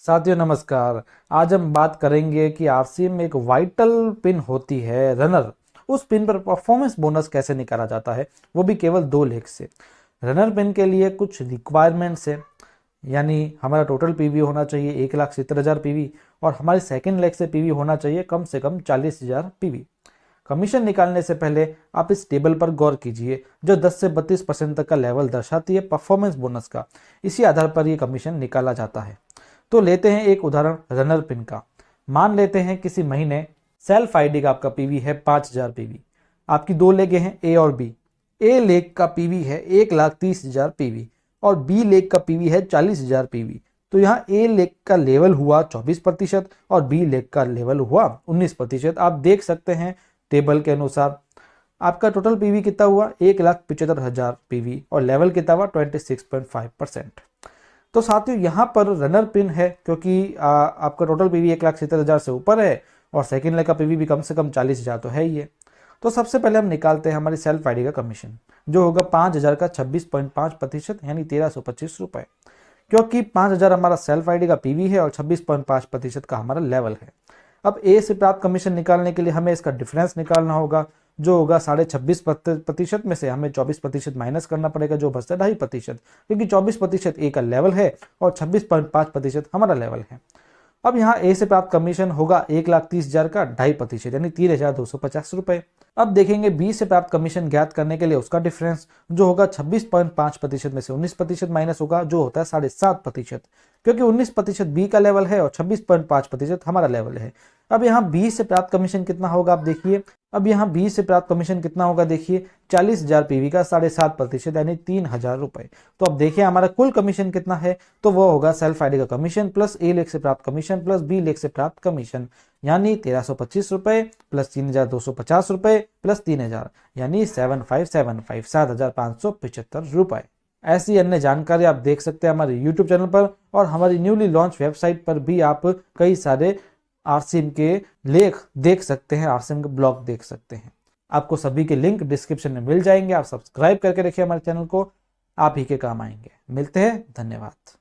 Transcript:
साथियों नमस्कार। आज हम बात करेंगे कि आरसीएम में एक वाइटल पिन होती है रनर। उस पिन पर परफॉर्मेंस बोनस कैसे निकाला जाता है, वो भी केवल 2 लेग से। रनर पिन के लिए कुछ रिक्वायरमेंट्स है, यानी हमारा टोटल पीवी होना चाहिए 1,70,000 पीवी और हमारी सेकंड लेग से पीवी होना चाहिए कम से कम 40,000 पीवी। कमीशन निकालने से पहले आप इस टेबल पर गौर कीजिए जो 10 से 32% तक का लेवल दर्शाती है परफॉर्मेंस बोनस का। इसी आधार पर यह कमीशन निकाला जाता है। तो लेते हैं एक उदाहरण रनर पिन का। मान लेते हैं किसी महीने सेल्फ आईडी का आपका पीवी है 5,000 पीवी। आपकी 2 लेगे हैं ए और बी। ए लेग का पीवी है 1,30,000 पीवी और बी लेग का पीवी है 40,000 पीवी। तो यहाँ ए लेग का लेवल हुआ 24% और बी लेग का लेवल हुआ 19%। आप देख सकते हैं टेबल के अनुसार आपका टोटल पीवी कितना हुआ 1,75,000 पीवी और लेवल कितना हुआ 26.5%। तो साथियों यहाँ पर रनर पिन है क्योंकि आपका टोटल पीवी 1,70,000 से ऊपर है और सेकंड लेग का पीवी भी कम से कम 40,000 तो है ही है। तो सबसे पहले हम निकालते हैं हमारी सेल्फ आईडी का कमीशन, जो होगा 5,000 का 26.5% यानी 1,325 रुपए। क्योंकि 5,000 हमारा सेल्फ आईडी का पीवी है और 26.5% का हमारा लेवल है। अब ए से प्राप्त कमीशन निकालने के लिए हमें इसका डिफरेंस निकालना होगा, जो होगा 26.5% में से हमें 24% माइनस करना पड़ेगा, जो बचता है 2.5%, क्योंकि 24% ए का लेवल है और 26.5% हमारा लेवल है। अब यहाँ ए से प्राप्त कमीशन होगा 1,30,000 का 2.5% यानी 3,250 रुपए। अब देखेंगे बी से प्राप्त कमीशन ज्ञात करने के लिए उसका डिफरेंस, जो होगा 26.5% में से 19% माइनस होगा, जो होता है 7.5%, क्योंकि 19% बी का लेवल है और 26.5% हमारा लेवल है। अब यहाँ बी से प्राप्त कमीशन कितना होगा आप देखिए। अब यहाँ बी से प्राप्त कमीशन कितना होगा देखिए, 40,000 पीवी का 7.5% यानी 3,000 रुपए। तो अब देखिए हमारा कुल कमीशन कितना है, तो वो होगा सेल्फ आईडी का कमीशन प्लस ए लेग से प्राप्त कमीशन प्लस बी लेग से प्राप्त कमीशन, यानी 1,325 रुपए प्लस 3,250 रुपए प्लस 3,000 यानी 7,575 7,575 रुपए। ऐसी अन्य जानकारी आप देख सकते हैं हमारे YouTube चैनल पर और हमारी न्यूली लॉन्च वेबसाइट पर भी आप कई सारे आरसीएम के लेख देख सकते हैं, आरसीएम के ब्लॉग देख सकते हैं। आपको सभी के लिंक डिस्क्रिप्शन में मिल जाएंगे। आप सब्सक्राइब करके रखिए हमारे चैनल को, आप ही के काम आएंगे। मिलते हैं, धन्यवाद।